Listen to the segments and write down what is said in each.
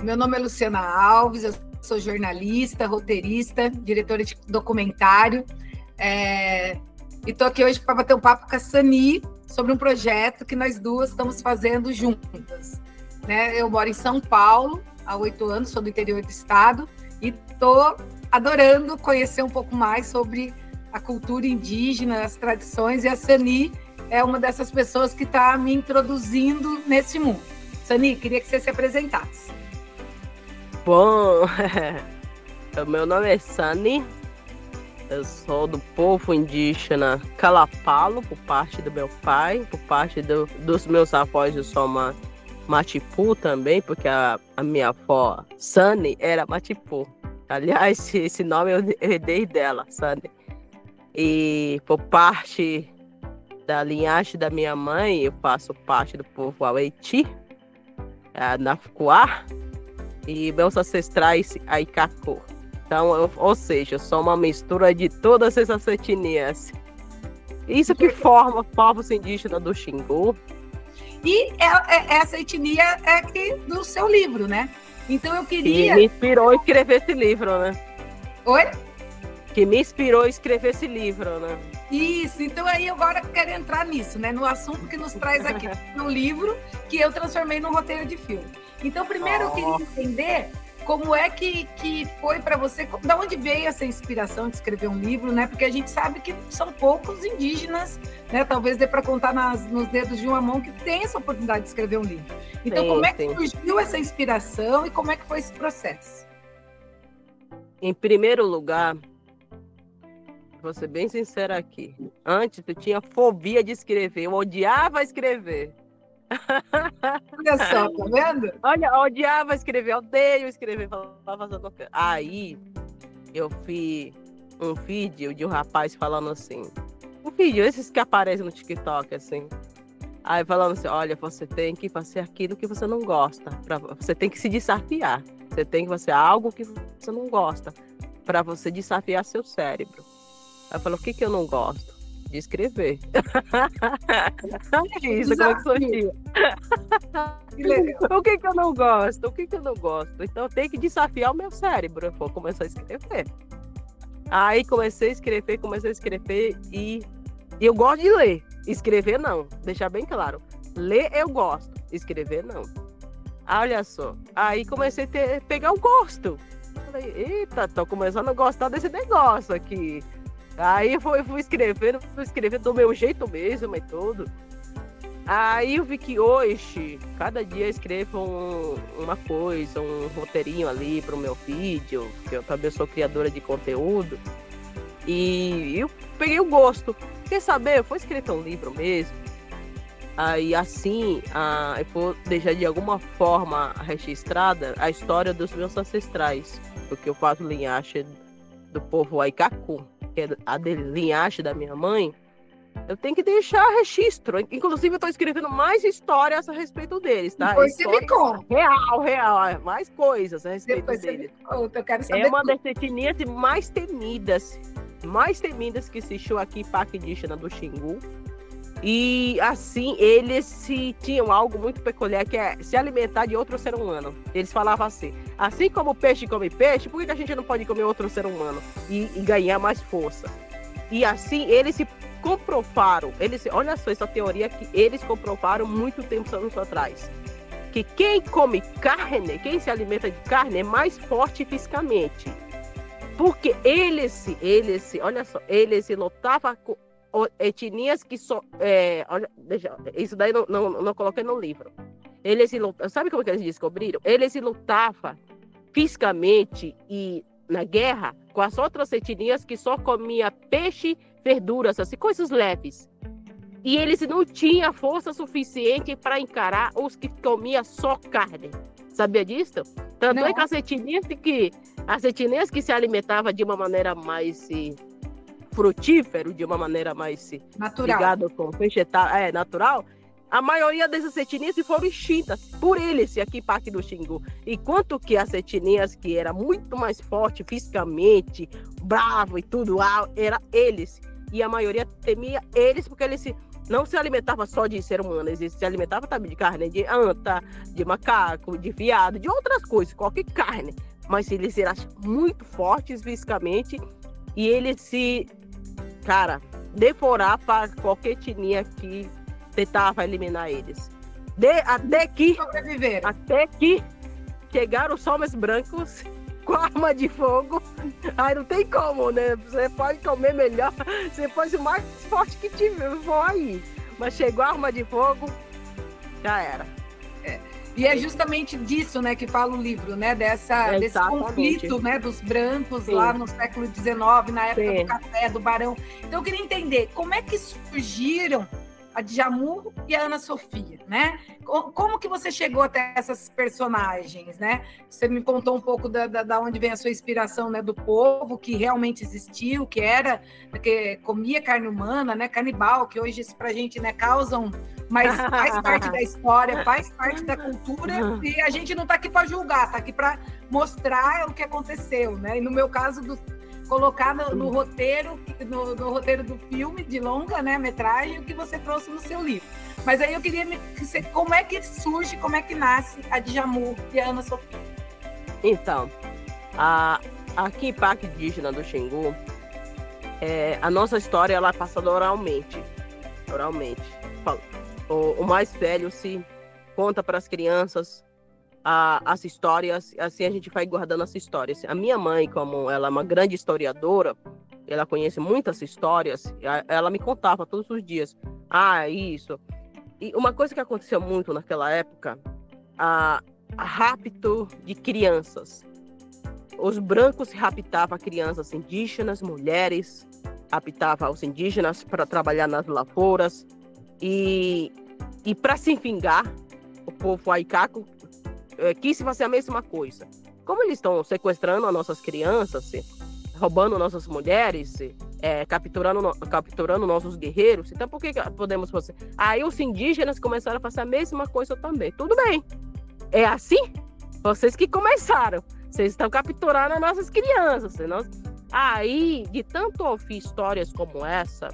Meu nome é Luciana Alves, eu sou jornalista, roteirista, diretora de documentário. E estou aqui hoje para bater um papo com a Sani sobre um projeto que nós duas estamos fazendo juntas. Eu moro em São Paulo há 8 anos, sou do interior do estado, e estou adorando conhecer um pouco mais sobre a cultura indígena, as tradições, e a Sani é uma dessas pessoas que está me introduzindo nesse mundo. Sani, queria que você se apresentasse. Bom, meu nome é Sani, eu sou do povo indígena Kalapalo, por parte do meu pai, por parte dos meus avós eu sou uma Matipu também, porque a minha avó Sani era Matipu. Aliás, esse nome eu herdei dela, Sani. E por parte da linhagem da minha mãe, eu faço parte do povo Aueti, Nafukuá, e meus ancestrais Aikaku. Então, ou seja, eu sou uma mistura de todas essas etnias. Isso que forma povos indígenas do Xingu. E essa etnia é do seu livro, né? Então eu queria... Que me inspirou a escrever esse livro, né? Oi? Que me inspirou a escrever esse livro, né? Isso, então aí agora eu quero entrar nisso, né? No assunto que nos traz aqui, no livro que eu transformei num roteiro de filme. Então, primeiro eu queria entender como é que foi para você, de onde veio essa inspiração de escrever um livro, né? Porque a gente sabe que são poucos indígenas, né? Talvez dê para contar nos dedos de uma mão que tem essa oportunidade de escrever um livro. Então, como é que surgiu essa inspiração e como é que foi esse processo? Em primeiro lugar, vou ser bem sincera aqui. Antes eu tinha fobia de escrever, eu odiava escrever. Olha só, tá vendo? Olha, eu odiava escrever, odeio escrever. Aí eu vi um vídeo de um rapaz falando assim. Um vídeo, esses que aparecem no TikTok, assim. Aí falando assim, olha, você tem que fazer aquilo que você não gosta. Você tem que se desafiar. Você tem que fazer algo que você não gosta. Para você desafiar seu cérebro. Aí eu falo, o que eu não gosto? De escrever. Isso, como é que surgiu? Que legal. O que eu não gosto? O que eu não gosto? Então tem que desafiar o meu cérebro. Eu vou começar a escrever. Aí comecei a escrever e eu gosto de ler. Escrever não, deixar bem claro. Ler eu gosto, escrever não. Olha só. Aí comecei a pegar o gosto. Falei, eita, tô começando a gostar desse negócio aqui. Aí fui escrevendo do meu jeito mesmo e tudo. Aí eu vi que hoje, cada dia eu escrevo uma coisa, um roteirinho ali pro meu vídeo, que eu também sou criadora de conteúdo. E eu peguei o gosto. Quer saber? Eu vou escrever um livro mesmo. Aí assim, eu vou deixar de alguma forma registrada a história dos meus ancestrais. Porque eu faço linhagem do povo Aikaku, que é a linhagem da minha mãe. Eu tenho que deixar registro. Inclusive, eu estou escrevendo mais histórias a respeito deles, tá? Depois você me conta. Real. Mais coisas a respeito Depois deles. Você me conta, eu quero saber. É uma das etnias mais temidas que existiu aqui em Parque Indígena do Xingu. E assim, eles tinham algo muito peculiar, que é se alimentar de outro ser humano. Eles falavam assim como o peixe come peixe, por que a gente não pode comer outro ser humano e ganhar mais força? E assim, eles se comprovaram, olha só essa teoria que eles comprovaram muito tempo anos atrás, que quem come carne, quem se alimenta de carne é mais forte fisicamente. Porque eles lutavam com etnias que só... isso daí não coloquei no livro. Sabe como que eles descobriram? Eles lutavam fisicamente e na guerra com as outras etnias que só comia peixe, verduras, assim, coisas leves. E eles não tinham força suficiente para encarar os que comiam só carne. Sabia disso? Tanto Não. É que as etnias que se alimentavam de uma maneira mais frutífera, de uma maneira mais natural, ligada com vegetal, natural, a maioria dessas etnias foram extintas por eles aqui em Parque do Xingu. Enquanto que as etnias que eram muito mais fortes fisicamente, bravo e tudo, era eles. E a maioria temia eles porque eles não se alimentava só de ser humano, eles se alimentavam também de carne de anta, de macaco, de veado, de outras coisas, qualquer carne. Mas eles eram muito fortes fisicamente e eles se, cara, devorar para qualquer etnia que tentava eliminar eles. Até que chegaram os homens brancos com arma de fogo. Aí não tem como, né? Você pode comer melhor, você pode o mais forte que tiver, for aí. Mas chegou a arma de fogo, já era. E é justamente disso, né, que fala o livro, né? Desse conflito, né, dos brancos. Sim. Lá no século XIX, na época Sim. do café, do barão. Então eu queria entender como é que surgiram a Djamur e a Ana Sofia, né? Como que você chegou até essas personagens, né? Você me contou um pouco da onde vem a sua inspiração, né? Do povo que realmente existiu, que comia carne humana, né? Canibal, que hoje isso pra gente, né, causam, mas faz parte da história, faz parte da cultura, e a gente não tá aqui para julgar, tá aqui para mostrar o que aconteceu, né? E no meu caso, colocar no roteiro do filme de longa, né, metragem, o que você trouxe no seu livro. Mas aí eu queria como é que surge, como é que nasce a Djamur e a Ana Sofia? Então, aqui em Parque Indígena do Xingu, a nossa história ela é passada oralmente. O mais velho se conta para as crianças as histórias, assim a gente vai guardando as histórias. A minha mãe, como ela é uma grande historiadora, ela conhece muitas histórias, ela me contava todos os dias, isso. E uma coisa que aconteceu muito naquela época, a rapto de crianças. Os brancos raptavam crianças indígenas, mulheres, raptavam os indígenas para trabalhar nas lavouras, e para se vingar, o povo aicaco quis fazer a mesma coisa. Como eles estão sequestrando as nossas crianças, roubando nossas mulheres, capturando nossos guerreiros, então por que podemos fazer? Aí os indígenas começaram a fazer a mesma coisa também. Tudo bem, é assim? Vocês que começaram, vocês estão capturando as nossas crianças. Aí, de tanto ouvir histórias como essa,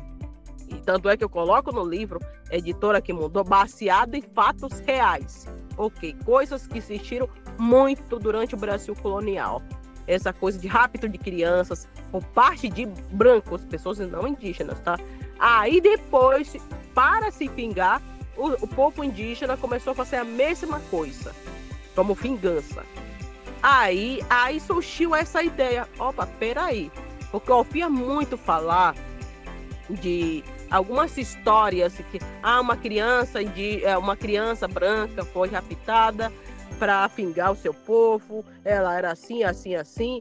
e tanto é que eu coloco no livro, Editora que Mudou, baseado em fatos reais. Ok, coisas que existiram muito durante o Brasil colonial. Essa coisa de rapto de crianças por parte de brancos, pessoas não indígenas, tá? Aí depois, para se vingar, o povo indígena começou a fazer a mesma coisa, como vingança. Aí surgiu essa ideia. Opa, peraí, porque eu ouvia muito falar de algumas histórias que uma criança branca foi raptada para vingar o seu povo, ela era assim, assim, assim.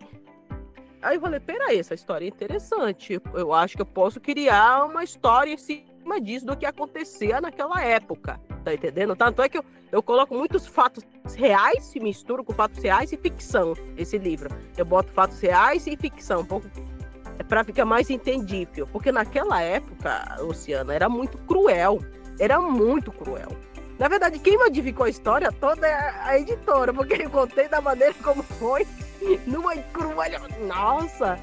Aí eu falei, peraí, essa história é interessante, eu acho que eu posso criar uma história em cima disso, do que acontecia naquela época, tá entendendo? Tanto é que eu coloco muitos fatos reais, se misturo com fatos reais e ficção, esse livro. Eu boto fatos reais e ficção, um pouco para ficar mais entendível, porque naquela época, Luciana, era muito cruel. Na verdade, quem modificou a história toda é a editora, porque eu contei da maneira como foi, numa cruel. Nossa,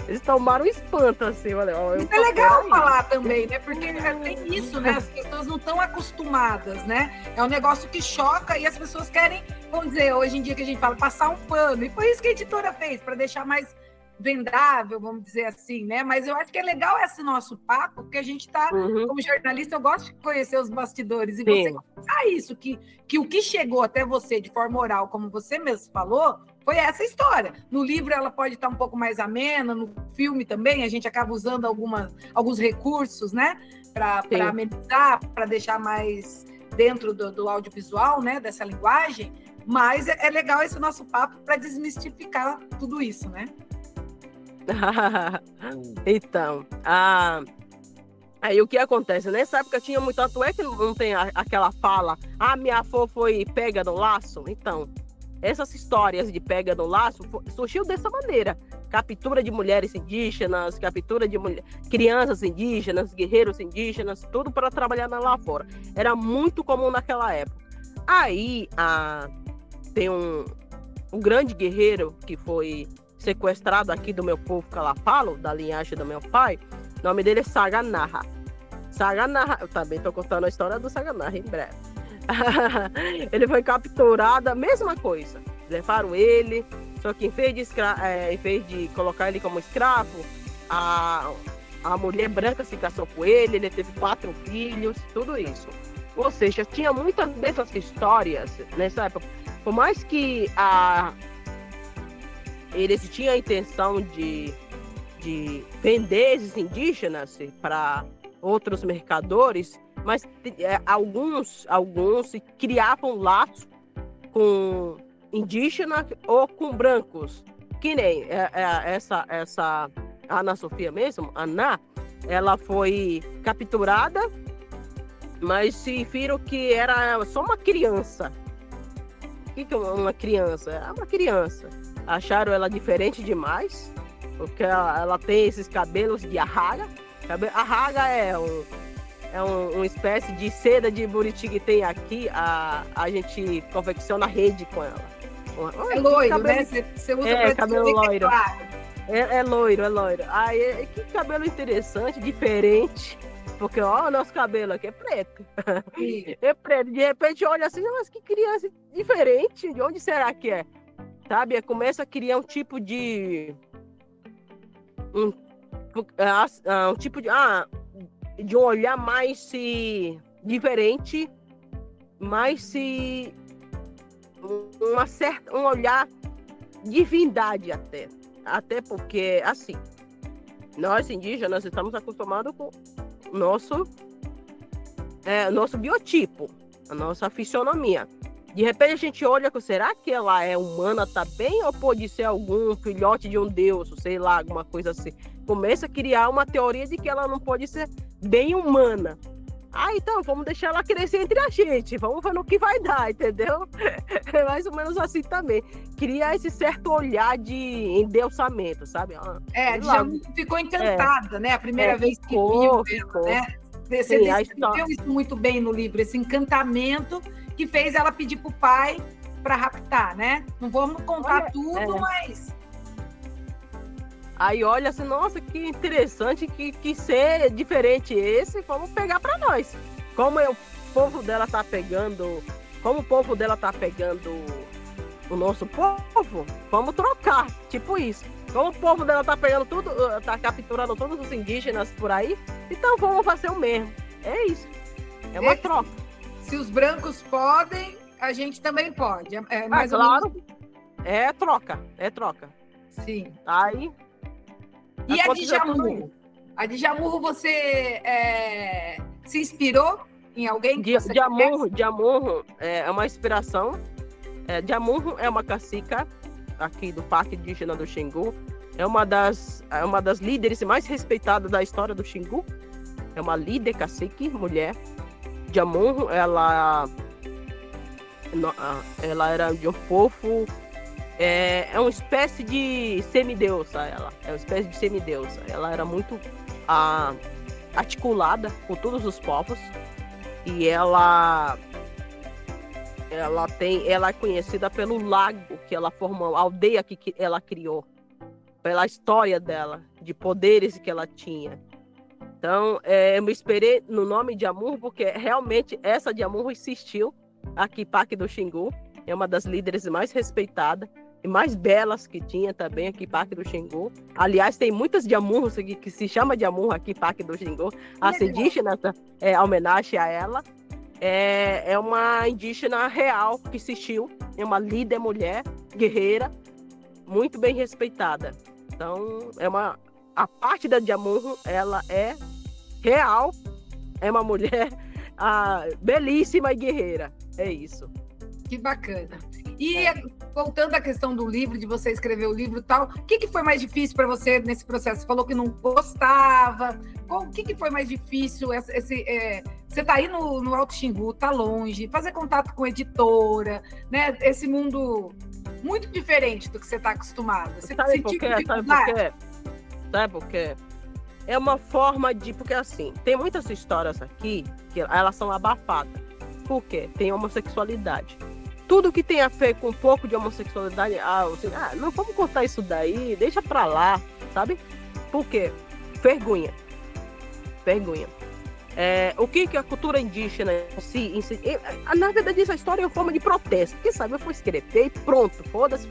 eles tomaram um espanto, assim. Isso é legal falar também, né? Porque tem isso, né? As pessoas não estão acostumadas, né? É um negócio que choca e as pessoas querem, vamos dizer, hoje em dia que a gente fala, passar um pano. E foi isso que a editora fez, para deixar mais vendável, vamos dizer assim, né? Mas eu acho que é legal esse nosso papo, porque a gente está, como jornalista, eu gosto de conhecer os bastidores, e você contar isso, que o que chegou até você de forma oral, como você mesmo falou, foi essa história. No livro ela pode estar um pouco mais amena, no filme também, a gente acaba usando alguns recursos, né? Para amenizar, para deixar mais dentro do audiovisual, né? Dessa linguagem, mas é legal esse nosso papo para desmistificar tudo isso, né? Então, aí o que acontece? Nessa época tinha muito, tanto é que não tem aquela fala, minha avó foi pega no laço. Então, essas histórias de pega no laço surgiu dessa maneira. Captura de mulheres indígenas, captura de crianças indígenas, guerreiros indígenas, tudo para trabalhar na lavoura. Era muito comum naquela época. Aí tem um grande guerreiro que foi sequestrado aqui do meu povo calafalo, da linhagem do meu pai. O nome dele é Saganarra. Saganá, eu também tô contando a história do Saganá em breve. Ele foi capturado, a mesma coisa. Levaram ele, só que em vez de colocar ele como escravo, a mulher branca se casou com ele teve 4 filhos, tudo isso. Ou seja, tinha muitas dessas histórias nessa época. Por mais que eles tinham a intenção de vender esses indígenas para outros mercadores, mas alguns criavam laços com indígenas ou com brancos, que nem essa Ana Sofia mesmo, Ana, ela foi capturada, mas se viram que era só uma criança. O que é uma criança? É uma criança. Acharam ela diferente demais, porque ela tem esses cabelos de arraga. Arraga é uma espécie de seda de buriti que tem aqui. A gente confecciona rede com ela. É loiro, né? Você usa para cabelo loiro. É loiro. Aí, que cabelo interessante, diferente. Porque, ó, o nosso cabelo aqui é preto. É preto. De repente, olha assim, mas que criança diferente. De onde será que é? Sabe? Começa a criar um tipo de... de um olhar mais diferente, mais um olhar divindade até porque assim nós indígenas estamos acostumados com o nosso biotipo, a nossa fisionomia. De repente a gente olha, será que ela é humana também ou pode ser algum filhote de um deus, sei lá, alguma coisa assim. Começa a criar uma teoria de que ela não pode ser bem humana. Então, vamos deixar ela crescer entre a gente, vamos ver no que vai dar, entendeu? É mais ou menos assim também. Criar esse certo olhar de endeusamento, sabe? Já ficou encantada, né? A primeira vez que viu, né? Você descreveu isso muito bem no livro, esse encantamento que fez ela pedir pro pai para raptar, né? Não vamos contar tudo, mas... Aí olha assim, nossa, que interessante, que ser diferente esse, vamos pegar para nós. Como o povo dela tá pegando o nosso povo, vamos trocar, tipo isso. Como o povo dela tá pegando tudo, tá capturando todos os indígenas por aí, então vamos fazer o mesmo. É isso. É uma troca. Se os brancos podem, a gente também pode. Mais ou claro. menos... É troca. Sim. Aí... E a Djamurro? A Djamurro, você se inspirou em alguém que você conhece? Djamurro é uma inspiração. Djamurro é uma cacica aqui do Parque Indígena do Xingu. É uma das líderes mais respeitadas da história do Xingu. É uma líder cacique, mulher. Djamurro, ela era de um povo... É uma espécie de semideusa, ela. É uma espécie de semideusa. Ela era muito articulada com todos os povos. E ela é conhecida pelo lago que ela formou, a aldeia que ela criou. Pela história dela, de poderes que ela tinha. Então, eu me inspirei no nome de Djamurro, porque realmente essa Djamurro existiu aqui em Parque do Xingu. É uma das líderes mais respeitadas e mais belas que tinha também aqui em Parque do Xingu. Aliás, tem muitas Djamurros que se chama Djamurro aqui em Parque do Xingu. As indígenas, homenagem a ela. É uma indígena real que existiu. É uma líder mulher, guerreira, muito bem respeitada. Então, a parte da Djamurro, ela é real, é uma mulher belíssima e guerreira. É isso. Que bacana. E voltando à questão do livro, de você escrever o livro e tal, o que foi mais difícil para você nesse processo? Você falou que não gostava. O que foi mais difícil? Você está aí no Alto Xingu, está longe, fazer contato com editora, né? Esse mundo muito diferente do que você está acostumado. Você Sabe por quê? Sabe por quê? É uma forma de... Porque assim, tem muitas histórias aqui que elas são abafadas. Por quê? Tem homossexualidade. Tudo que tem a ver com um pouco de homossexualidade, não vamos contar isso daí, deixa pra lá, sabe? Por quê? Vergonha. O que a cultura indígena na verdade, essa história é uma forma de protesto. Quem sabe eu vou escrever e pronto, foda-se.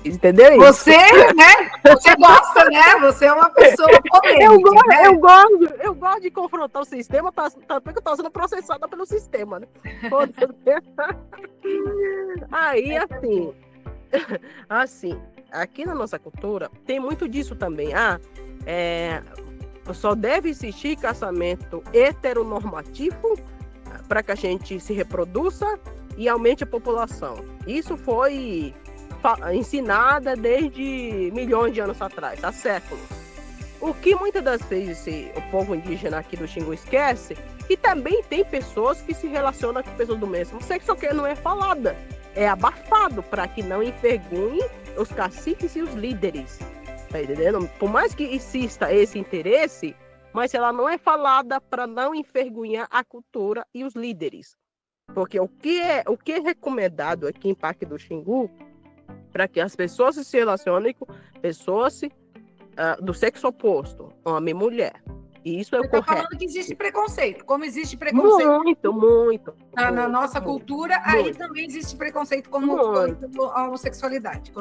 Entendeu? Você, né? Você gosta, né? Você é uma pessoa polêmica, né? Eu gosto de confrontar o sistema, porque eu tô sendo processada pelo sistema, né? Aí, assim, aqui na nossa cultura, tem muito disso também. Só deve existir casamento heteronormativo para que a gente se reproduza e aumente a população. Isso foi ensinada desde milhões de anos atrás, há séculos. O que muitas das vezes o povo indígena aqui do Xingu esquece, que também tem pessoas que se relacionam com pessoas do mesmo sexo, só que não é falada, é abafado para que não envergonhe os caciques e os líderes. Tá entendendo? Por mais que exista esse interesse, mas ela não é falada para não envergonhar a cultura e os líderes. Porque o que é recomendado aqui em Parque do Xingu, para que as pessoas se relacionem com pessoas do sexo oposto, homem e mulher. E isso é o correto. Você está falando que existe preconceito. Como existe preconceito muito. Na nossa cultura, aí também existe preconceito como a homossexualidade.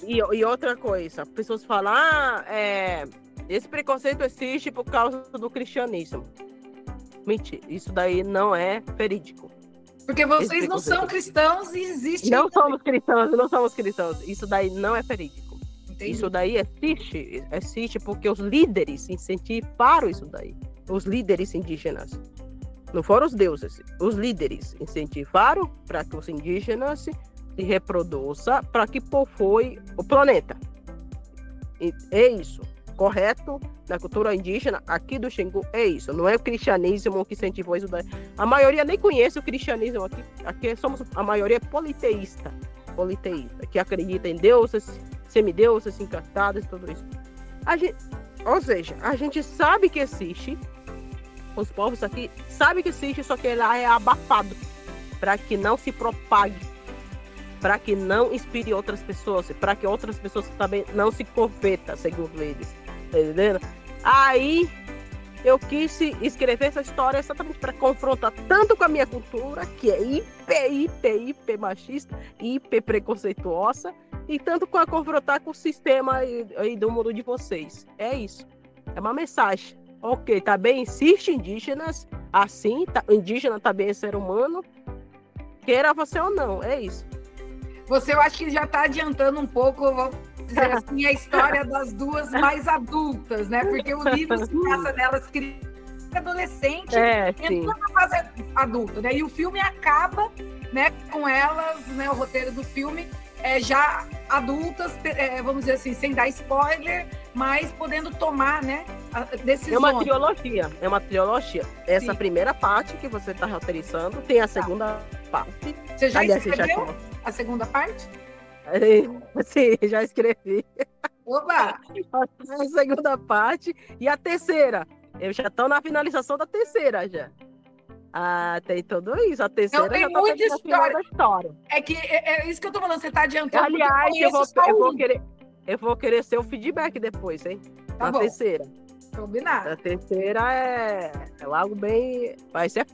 E outra coisa, pessoas falam, esse preconceito existe por causa do cristianismo. Mentira, isso daí não é verídico. Porque vocês não são cristãos e existe... Não somos cristãos. Isso daí não é verídico. Entendi. Isso daí existe porque os líderes incentivaram isso daí. Os líderes indígenas. Não foram os deuses. Os líderes incentivaram para que os indígenas se reproduzam, para que povoe o planeta. E é isso. Correto? Na cultura indígena, aqui do Xingu, é isso. Não é o cristianismo que incentivou isso daí. A maioria nem conhece o cristianismo aqui. Aqui a maioria é politeísta, que acredita em deuses, semideuses, encantados, tudo isso. Ou seja, a gente sabe que existe, os povos aqui sabem que existe, só que lá é abafado, para que não se propague, para que não inspire outras pessoas, para que outras pessoas também não se convertam, segundo eles. Tá entendendo? Aí eu quis escrever essa história exatamente para confrontar tanto com a minha cultura, que é hiper machista, hiper preconceituosa, e tanto com confrontar com o sistema aí do mundo de vocês. É isso. É uma mensagem. Ok, tá bem, existe indígenas, assim, indígena também é ser humano, queira você ou não, é isso. Eu acho que já está adiantando um pouco, vou dizer assim, a história das duas mais adultas, né? Porque o livro se passa nelas adolescente, entrando na fase adulta, né? E o filme acaba, né, com elas, né, o roteiro do filme já adultas, vamos dizer assim, sem dar spoiler, mas podendo tomar, né, decisões. É uma trilogia. Essa primeira parte que você está roteirizando, tem a segunda parte. Você já escreveu a segunda parte? Sim, já escrevi. Oba! A segunda parte e a terceira. Eu já estou na finalização da terceira já. Tem tudo isso. A terceira tem já muita história. É que é isso que eu tô falando, você tá adiantando. Aliás, eu vou querer seu feedback depois, hein? Tá bom. Terceira. Combinado. A terceira é algo bem... Vai ser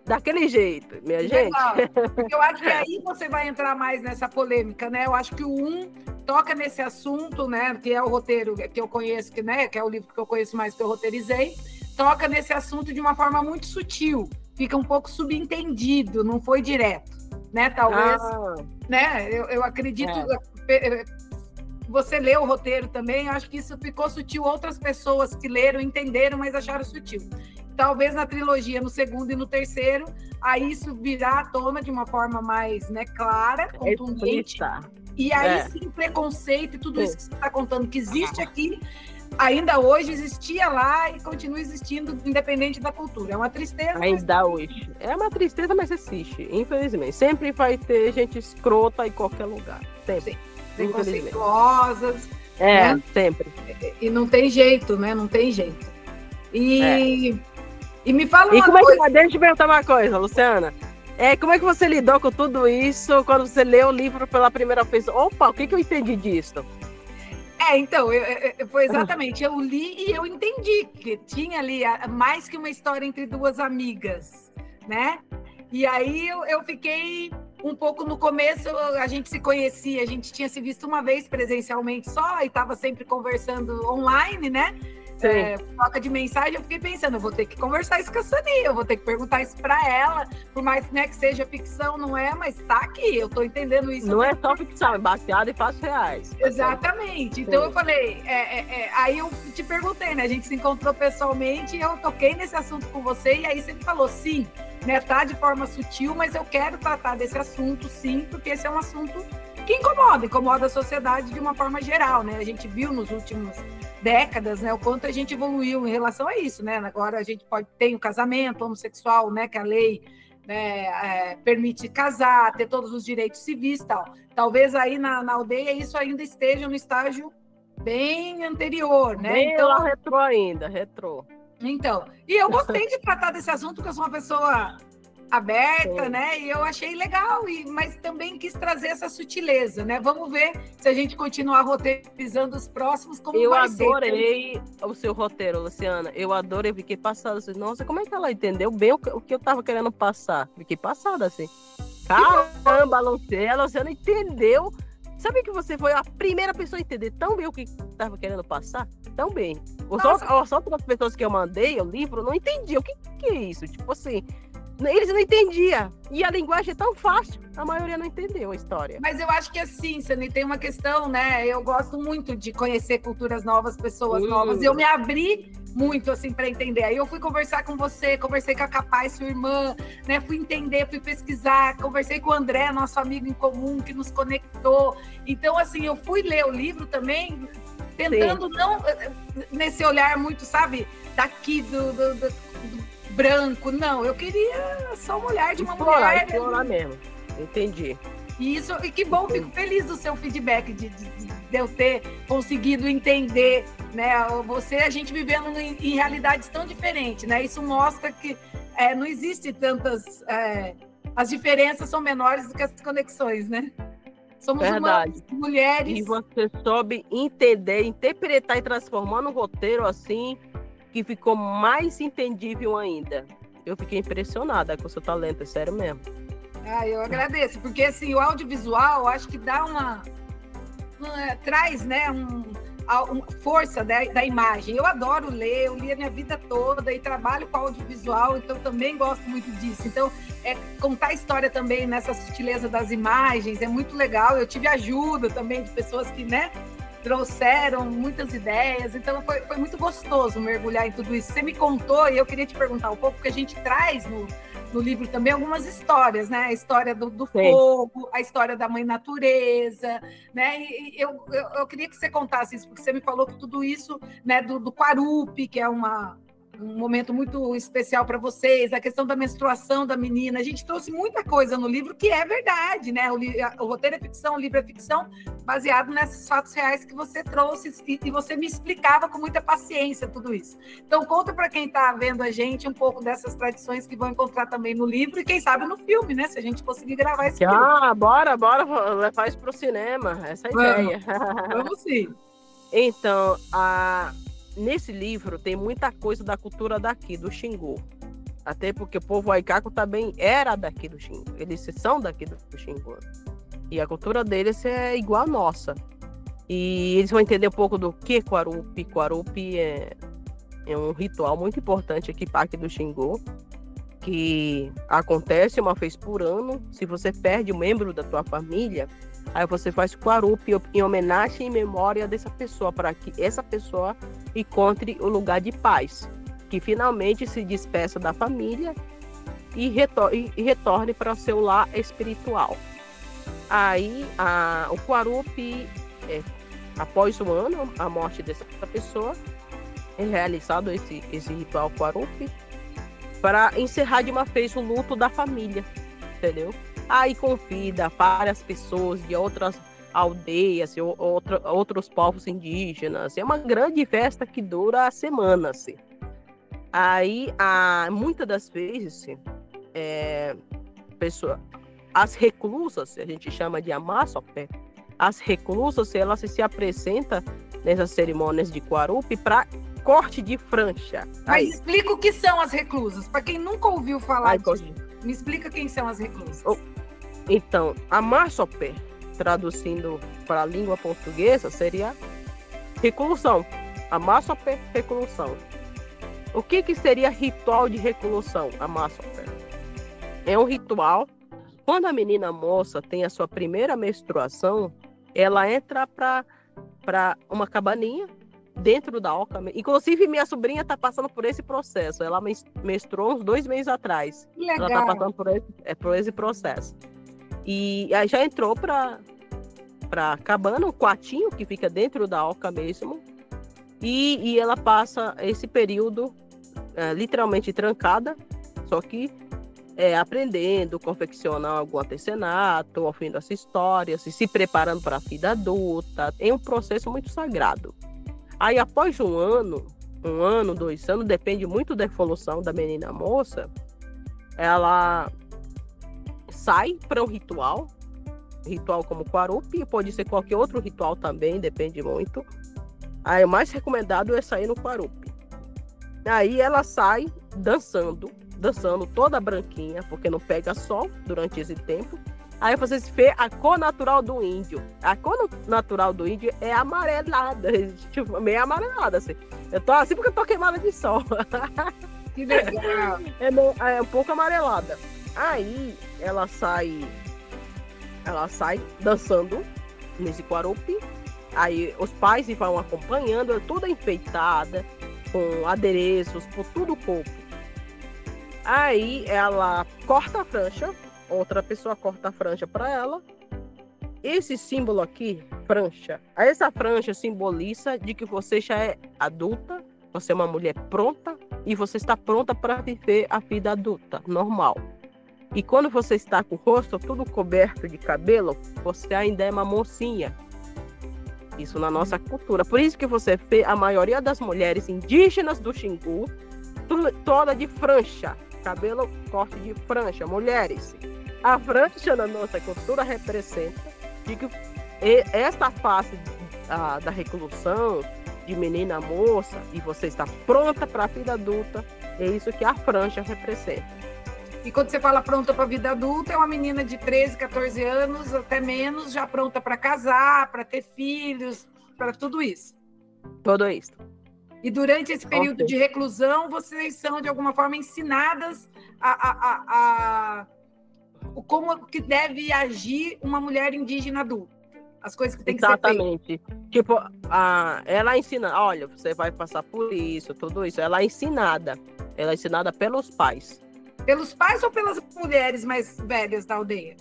daquele jeito, minha Legal. gente. Porque eu acho que aí você vai entrar mais nessa polêmica, né? Eu acho que o toca nesse assunto, né? Que é o roteiro que eu conheço, que é o livro que eu conheço mais, que eu roteirizei. Toca nesse assunto de uma forma muito sutil, fica um pouco subentendido, não foi direto, né? Talvez, né? Eu acredito. Você leu o roteiro também, acho que isso ficou sutil. Outras pessoas que leram entenderam, mas acharam sutil. Talvez na trilogia, no segundo e no terceiro, aí isso virá à tona de uma forma mais, né, clara, contundente. E aí sim, preconceito e tudo isso que você está contando que existe aqui, ainda hoje existia lá e continua existindo, independente da cultura. É uma tristeza. Ainda hoje. É uma tristeza, mas existe, infelizmente. Sempre vai ter gente escrota em qualquer lugar. Sempre. Preconceituosas. Né? Sempre. E não tem jeito, né? Não tem jeito. E me fala uma coisa. Deixa eu perguntar uma coisa, Luciana. Como é que você lidou com tudo isso quando você leu o livro pela primeira vez? Opa, o que eu entendi disso? Então, foi exatamente, eu li e eu entendi que tinha ali mais que uma história entre duas amigas, né? E aí eu fiquei um pouco no começo, a gente se conhecia, a gente tinha se visto uma vez presencialmente só e estava sempre conversando online, né? Troca de mensagem, eu fiquei pensando, eu vou ter que conversar isso com a Sani, eu vou ter que perguntar isso para ela, por mais, né, que seja ficção, não é, mas tá aqui, eu tô entendendo isso. Não é só ficção, é baseado em fatos reais. Exatamente. Então eu falei, aí eu te perguntei, né? A gente se encontrou pessoalmente e eu toquei nesse assunto com você, e aí você me falou, sim, né? Tá de forma sutil, mas eu quero tratar desse assunto, sim, porque esse é um assunto que incomoda a sociedade de uma forma geral, né? A gente viu nos últimos décadas, né, o quanto a gente evoluiu em relação a isso, né? Agora a gente tem o casamento homossexual, né, que a lei, né, permite casar, ter todos os direitos civis e tal. Talvez aí na aldeia isso ainda esteja no estágio bem anterior, né? Bem então, lá retrô. Então, e eu gostei de tratar desse assunto, porque eu sou uma pessoa aberta, né? E eu achei legal, mas também quis trazer essa sutileza, né? Vamos ver se a gente continuar roteirizando os próximos, como vai ser. Eu adorei o seu roteiro, Luciana. Eu adorei, fiquei passada assim, nossa, como é que ela entendeu bem o que eu tava querendo passar? Fiquei passada assim. Caramba, Luciana entendeu. Sabe que você foi a primeira pessoa a entender tão bem o que estava querendo passar? Tão bem. As outras pessoas que eu mandei o livro não entendiam. O que é isso? Tipo assim, eles não entendiam. E a linguagem é tão fácil, a maioria não entendeu a história. Mas eu acho que assim, Sani, tem uma questão, né? Eu gosto muito de conhecer culturas novas, pessoas novas. Eu me abri muito, assim, para entender. Aí eu fui conversar com você, conversei com a Capaz, sua irmã, né? Fui entender, fui pesquisar, conversei com o André, nosso amigo em comum, que nos conectou. Então, assim, eu fui ler o livro também, tentando não... Nesse olhar muito, sabe? Daqui do branco, não, eu queria só uma olhar de uma mulher. Explorar mesmo, entendi. E que bom, fico feliz do seu feedback de eu ter conseguido entender, né? A gente vivendo em realidades tão diferentes, né? Isso mostra que não existe tantas... as diferenças são menores do que as conexões, né? Somos humanos, mulheres... E você soube entender, interpretar e transformar no roteiro assim... que ficou mais entendível ainda. Eu fiquei impressionada com o seu talento, é sério mesmo. Eu agradeço, porque assim, o audiovisual, acho que dá traz, né, força da imagem. Eu adoro ler, eu li a minha vida toda e trabalho com audiovisual, então também gosto muito disso. Então, contar a história também nessa sutileza das imagens é muito legal. Eu tive ajuda também de pessoas que, né, trouxeram muitas ideias, então foi muito gostoso mergulhar em tudo isso. Você me contou, e eu queria te perguntar um pouco, porque a gente traz no livro também algumas histórias, né? A história do fogo, a história da mãe natureza, né? E eu queria que você contasse isso, porque você me falou que tudo isso, né, do Quarupi, que é um momento muito especial para vocês, a questão da menstruação da menina. A gente trouxe muita coisa no livro que é verdade, né? O roteiro é ficção, o livro é ficção, baseado nesses fatos reais que você trouxe e você me explicava com muita paciência tudo isso. Então, conta para quem está vendo a gente um pouco dessas tradições que vão encontrar também no livro e quem sabe no filme, né? Se a gente conseguir gravar esse filme. Bora, faz pro cinema, essa é a ideia. Vamos sim. Então, nesse livro tem muita coisa da cultura daqui, do Xingu. Até porque o povo Aicaco também era daqui do Xingu. Eles são daqui do Xingu. E a cultura deles é igual a nossa. E eles vão entender um pouco do que Quarupi. Quarupi é um ritual muito importante aqui do Xingu, que acontece uma vez por ano. Se você perde um membro da tua família, aí você faz Quarupi em homenagem e memória dessa pessoa, para que essa pessoa encontre o lugar de paz, que finalmente se despeça da família e retorne para o seu lar espiritual. Aí o Quarupi, após um ano, a morte dessa pessoa, é realizado esse ritual Quarupi para encerrar de uma vez o luto da família, entendeu? Aí convida várias pessoas de outras aldeias, outros povos indígenas. É uma grande festa que dura semanas. Assim. Aí, muitas das vezes, as reclusas, a gente chama de Amassopé, as reclusas, elas se apresentam nessas cerimônias de Quarupi para corte de Francha. Mas explica o que são as reclusas. Para quem nunca ouviu falar disso, me explica quem são as reclusas. Então, a Massopé, traduzindo para a língua portuguesa, seria reclusão. A Massopé, reclusão. O que seria ritual de reclusão? A Massopé é um ritual. Quando a menina moça tem a sua primeira menstruação, ela entra para uma cabaninha dentro da oca. Inclusive, minha sobrinha está passando por esse processo. Ela menstruou uns 2 meses atrás. Legal. Ela está passando por esse processo. E aí já entrou para cabana, um quartinho que fica dentro da oca mesmo. E ela passa esse período literalmente trancada, só que aprendendo, confeccionar algum artesanato, ouvindo as histórias, e se preparando para a vida adulta. É um processo muito sagrado. Aí, após um ano, 2 anos, depende muito da evolução da menina moça, ela sai para um ritual como Quarupi, pode ser qualquer outro ritual também, depende muito. Aí, o mais recomendado é sair no Quarupi. Aí, ela sai dançando toda branquinha, porque não pega sol durante esse tempo. Aí vocês vê a cor natural do índio. A cor natural do índio é amarelada, tipo, meio amarelada, assim. Eu tô assim porque eu tô queimada de sol. Que legal. É um pouco amarelada. Aí ela sai dançando nesse Quarupi. Aí os pais vão acompanhando, toda enfeitada, com adereços, por todo o corpo. Aí ela corta a franja, outra pessoa corta a franja para ela. Esse símbolo aqui, franja, essa franja simboliza de que você já é adulta, você é uma mulher pronta e você está pronta para viver a vida adulta, normal. E quando você está com o rosto todo coberto de cabelo, você ainda é uma mocinha. Isso na nossa cultura. Por isso que você vê a maioria das mulheres indígenas do Xingu toda de franja. Cabelo, corte de franja, mulheres. A franja na nossa cultura representa de que esta fase da reclusão, de menina moça, e você está pronta para a vida adulta, é isso que a franja representa. E quando você fala pronta para a vida adulta, é uma menina de 13, 14 anos, até menos, já pronta para casar, para ter filhos, para tudo isso. Tudo isso. E durante esse período de reclusão, vocês são, de alguma forma, ensinadas como que deve agir uma mulher indígena adulta. As coisas que tem que ser feitas. Exatamente. Tipo, ela ensina, olha, você vai passar por isso, tudo isso. Ela é ensinada pelos pais. Pelos pais ou pelas mulheres mais velhas da aldeia?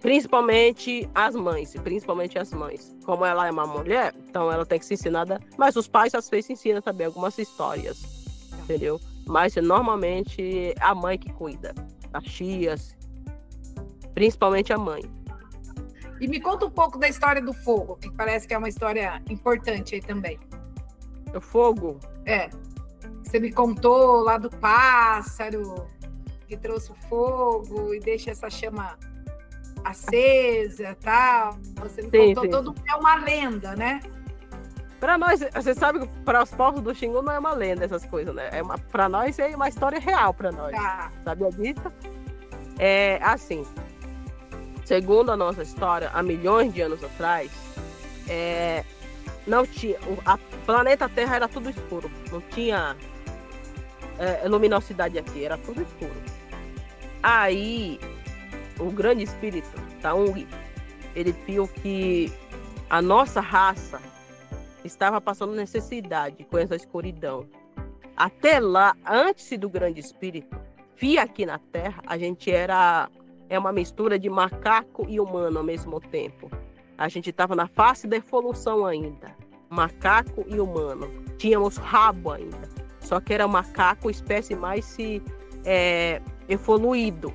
Principalmente as mães. Como ela é uma mulher, então ela tem que ser ensinada. Mas os pais, às vezes, ensinam também algumas histórias, entendeu? Mas, normalmente, a mãe que cuida. As tias, principalmente a mãe. E me conta um pouco da história do fogo, que parece que é uma história importante aí também. O fogo? Você me contou lá do pássaro que trouxe o fogo e deixa essa chama acesa e tal. Você me contou todo. É uma lenda, né? Para nós, você sabe que para os povos do Xingu não é uma lenda essas coisas, né? Para nós é uma história real para nós. Tá. Sabia disso? É assim, segundo a nossa história, há milhões de anos atrás, não tinha, a planeta Terra era tudo escuro, não tinha luminosidade aqui, era tudo escuro. Aí, o grande espírito, Taung, ele viu que a nossa raça estava passando necessidade com essa escuridão. Até lá, antes do grande espírito vir aqui na Terra, a gente é uma mistura de macaco e humano ao mesmo tempo. A gente estava na fase da evolução ainda. Macaco e humano. Tínhamos rabo ainda. Só que era macaco, espécie mais evoluído.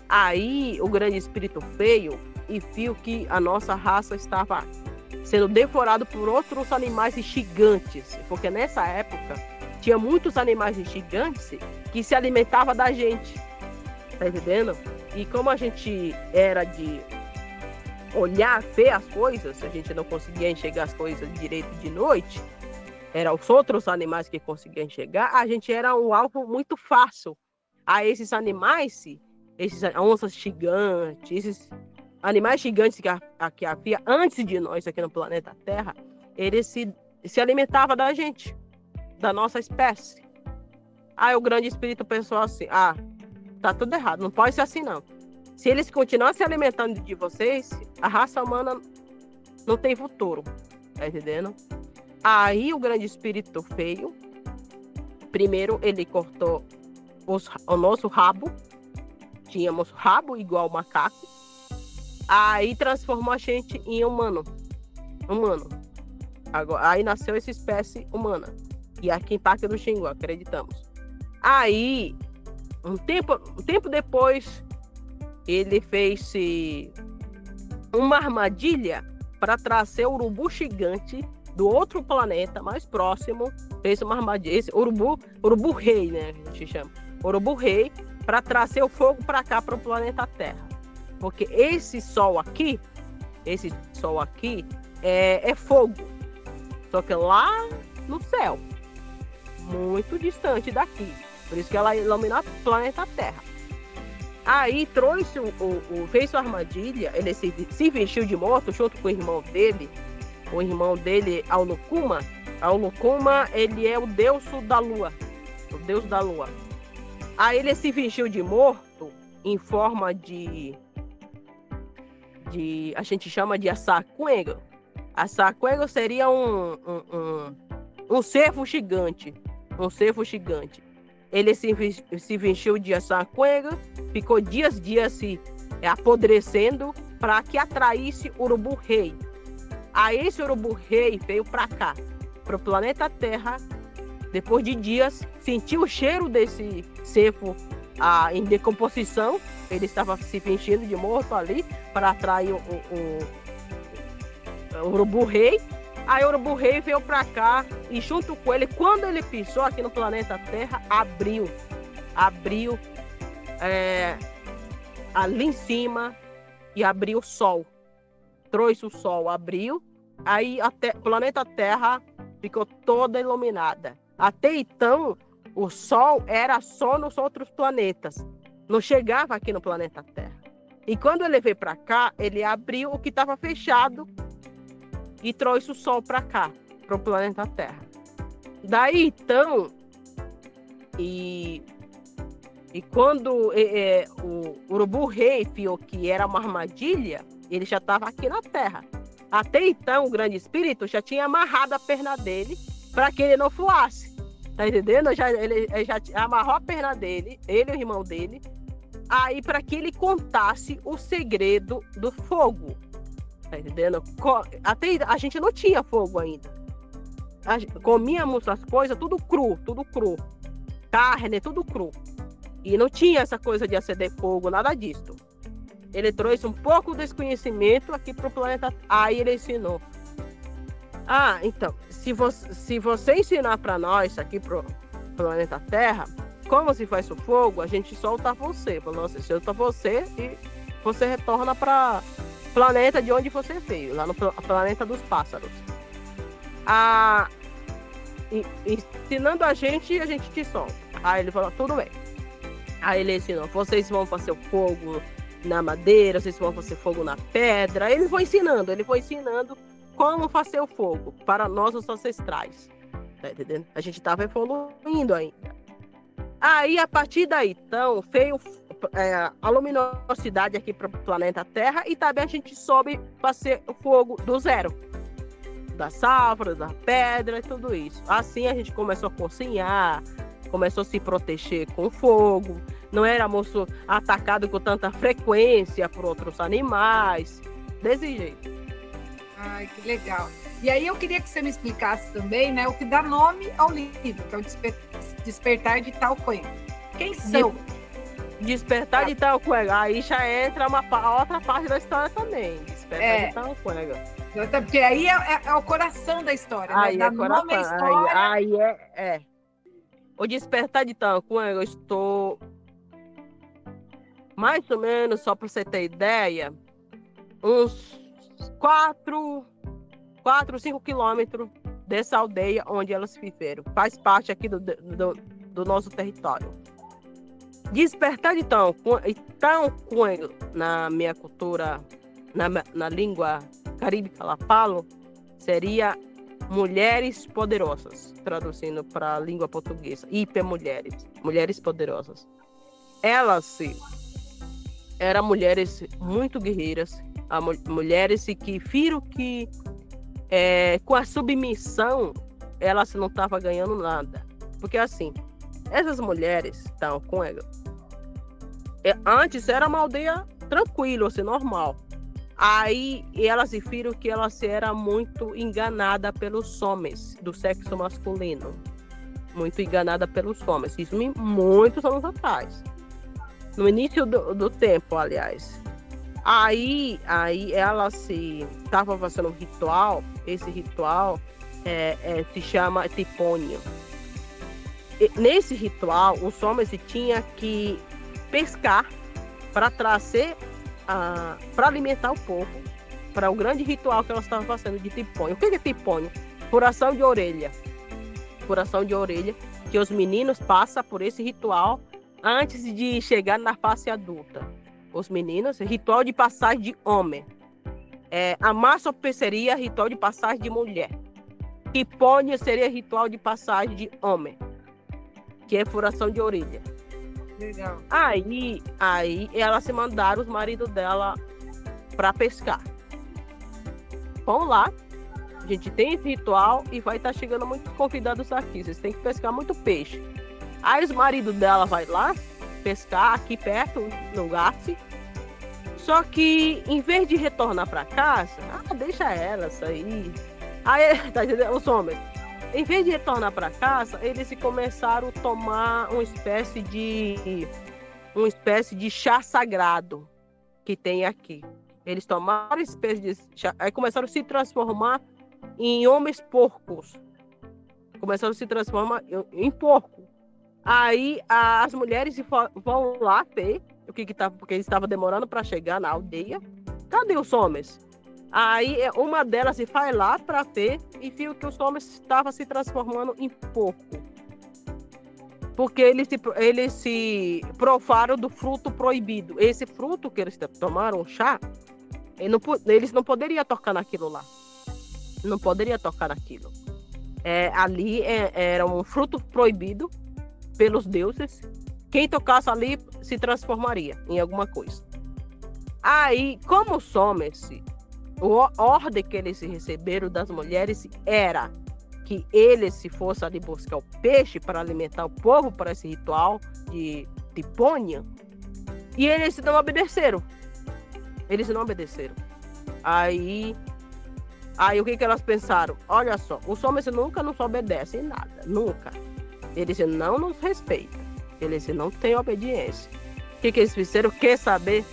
Aí o grande espírito veio e viu que a nossa raça estava sendo devorada por outros animais gigantes. Porque nessa época tinha muitos animais gigantes que se alimentavam da gente. Tá entendendo? E como a gente era olhar, ver as coisas, a gente não conseguia enxergar as coisas direito de noite, eram os outros animais que conseguiam enxergar, a gente era um alvo muito fácil a esses animais, esses onças gigantes, esses animais gigantes que havia antes de nós aqui no planeta Terra, eles se alimentavam da gente, da nossa espécie. Aí o grande espírito pensou assim, tá tudo errado, não pode ser assim não. Se eles continuarem se alimentando de vocês, a raça humana não tem futuro, tá entendendo? Aí o grande espírito veio, primeiro ele cortou o nosso rabo, tínhamos rabo igual macaco, aí transformou a gente em humano. Agora, aí nasceu essa espécie humana, e aqui em Parque do Xingu, acreditamos. Aí, um tempo depois, ele fez uma armadilha para trazer o urubu gigante do outro planeta mais próximo. Fez uma armadilha, esse urubu rei, né? A gente chama urubu rei, para trazer o fogo para cá, para o planeta Terra. Porque esse sol aqui é fogo. Só que lá no céu, muito distante daqui. Por isso que ela ilumina o planeta Terra. Aí trouxe fez sua armadilha, ele se vestiu de morto junto com o irmão dele. O irmão dele, Aulukuma. Aulukuma, ele é o deus da lua. O deus da lua. Aí ele se vestiu de morto em forma de a gente chama de Assacuengo. Assacuengo seria um cervo gigante. Um cervo gigante. Ele se vestiu de Assacuengo, ficou dias se apodrecendo para que atraísse o urubu rei. Aí esse urubu rei veio para cá, para o planeta Terra, depois de dias, sentiu o cheiro desse cervo em decomposição. Ele estava se fingindo de morto ali para atrair o urubu rei. Aí o urubu rei veio para cá e junto com ele, quando ele pisou aqui no planeta Terra, abriu ali em cima e abriu o sol. Trouxe o sol, abriu, aí o planeta Terra ficou toda iluminada. Até então, o sol era só nos outros planetas, não chegava aqui no planeta Terra. E quando ele veio para cá, ele abriu o que estava fechado e trouxe o sol para cá, para o planeta Terra. Daí então, e quando o urubu rei viu que era uma armadilha, ele já estava aqui na Terra. Até então, o grande espírito já tinha amarrado a perna dele para que ele não voasse. Tá entendendo? Ele já amarrou a perna dele, ele e o irmão dele, aí para que ele contasse o segredo do fogo. Tá entendendo? Até a gente não tinha fogo ainda. Comíamos as coisas tudo cru. Carne, tudo cru. E não tinha essa coisa de acender fogo, nada disso. Ele trouxe um pouco desse conhecimento aqui para o planeta. Aí ele ensinou. Então, se você ensinar para nós aqui para o planeta Terra, como se faz o fogo, a gente solta você. Você solta você e você retorna para o planeta de onde você veio, lá no planeta dos pássaros. Ensinando a gente te solta. Aí ele falou, tudo bem. Aí ele ensinou, vocês vão fazer o fogo na madeira, vocês vão fazer fogo na pedra. Ele foi ensinando como fazer o fogo para nossos ancestrais. Tá entendendo? A gente estava evoluindo ainda. Aí, a partir daí, então, veio a luminosidade aqui para o planeta Terra e também a gente soube fazer o fogo do zero. Da safra, da pedra e tudo isso. Assim a gente começou a cozinhar, começou a se proteger com fogo, não éramos atacados com tanta frequência por outros animais, desse jeito. Ai, que legal. E aí eu queria que você me explicasse também, né, o que dá nome ao livro, que é o Despertar de Tauquengo. Quem são? Despertar de Tauquengo, aí já entra outra parte da história também. Despertar de Tauquengo. Porque aí é o coração da história, aí né? É coração. Nome à história. Aí é. O Despertar de Tauquengo, eu estou mais ou menos, só para você ter ideia, uns 4, 5 quilômetros dessa aldeia onde elas viveram. Faz parte aqui do nosso território. Despertar, então, na minha cultura, na língua caríbica lá falo, seria mulheres poderosas, traduzindo para a língua portuguesa, hipermulheres, mulheres poderosas. Elas eram mulheres muito guerreiras, mulheres que viram que com a submissão elas não estavam ganhando nada. Porque assim, essas mulheres estão com ela. Antes era uma aldeia tranquila, assim, normal. Aí elas viram que elas eram muito enganadas pelos homens do sexo masculino. Muito enganada pelos homens. Isso muitos anos atrás. No início do tempo, aliás. Aí ela estava fazendo um ritual. Esse ritual se chama tipônio. Nesse ritual, os homens tinham que pescar para trazer, para alimentar o povo, para o grande ritual que elas estavam fazendo de tipônio. O que é tipônio? Furação de orelha. Furação de orelha, que os meninos passam por esse ritual antes de chegar na fase adulta. Os meninos, ritual de passagem de homem. A massa seria ritual de passagem de mulher. Tipônio seria ritual de passagem de homem, que é furação de orelha. Legal. Aí ela se mandaram os maridos dela para pescar. Vão lá, a gente tem esse ritual e vai estar chegando muitos convidados aqui. Vocês têm que pescar muito peixe. Aí os maridos dela vai lá pescar aqui perto, no Garce. Só que em vez de retornar para casa, deixa elas aí. Aí, tá entendendo? Os homens, em vez de retornar para casa, eles começaram a tomar uma espécie de chá sagrado que tem aqui. Eles tomaram uma espécie de chá, aí começaram a se transformar em homens porcos. Começaram a se transformar em porco. Aí as mulheres vão lá ver o que estava, porque eles estavam demorando para chegar na aldeia. Cadê os homens? Aí uma delas vai lá para ver e viu que os homens estavam se transformando em porco. Porque eles se provaram do fruto proibido. Esse fruto que eles tomaram, chá, eles não poderiam tocar naquilo lá. Não poderiam tocar naquilo. Ali era um fruto proibido pelos deuses. Quem tocasse ali se transformaria em alguma coisa. Aí, como os homens, a ordem que eles receberam das mulheres era que eles se fossem ali buscar o peixe para alimentar o povo para esse ritual de tipônia, e eles não obedeceram. Eles não obedeceram. Aí o que elas pensaram? Olha só, os homens nunca nos obedecem nada, nunca. Eles não nos respeitam, eles não têm obediência. O que eles fizeram? Quer saber?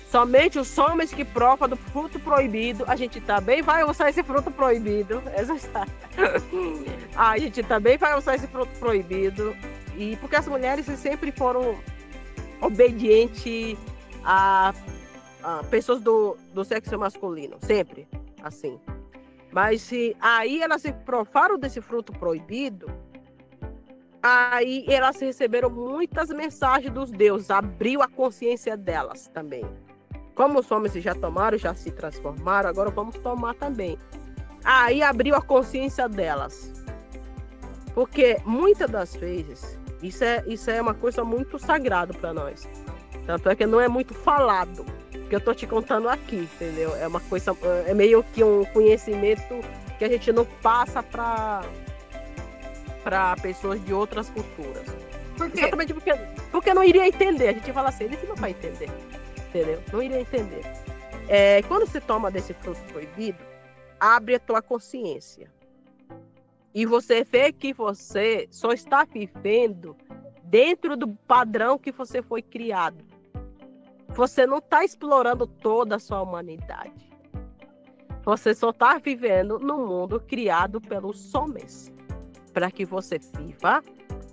Somente os homens que provam do fruto proibido, a gente também vai usar esse fruto proibido. A gente também vai usar esse fruto proibido. E porque as mulheres sempre foram obedientes a pessoas do sexo masculino, sempre assim. Mas aí elas se provaram desse fruto proibido, aí elas receberam muitas mensagens dos deuses, abriu a consciência delas também. Como os homens já tomaram, já se transformaram, agora vamos tomar também. Aí abriu a consciência delas. Porque muitas das vezes, isso é uma coisa muito sagrada para nós. Tanto é que não é muito falado, que eu tô te contando aqui, entendeu? É uma coisa, é meio que um conhecimento que a gente não passa para pessoas de outras culturas. Por quê? Exatamente porque não iria entender. A gente fala assim, eles não vai entender. Entendeu? Não iria entender. Quando você toma desse fruto proibido, abre a tua consciência. E você vê que você só está vivendo dentro do padrão que você foi criado. Você não está explorando toda a sua humanidade. Você só está vivendo no mundo criado pelos homens, para que você viva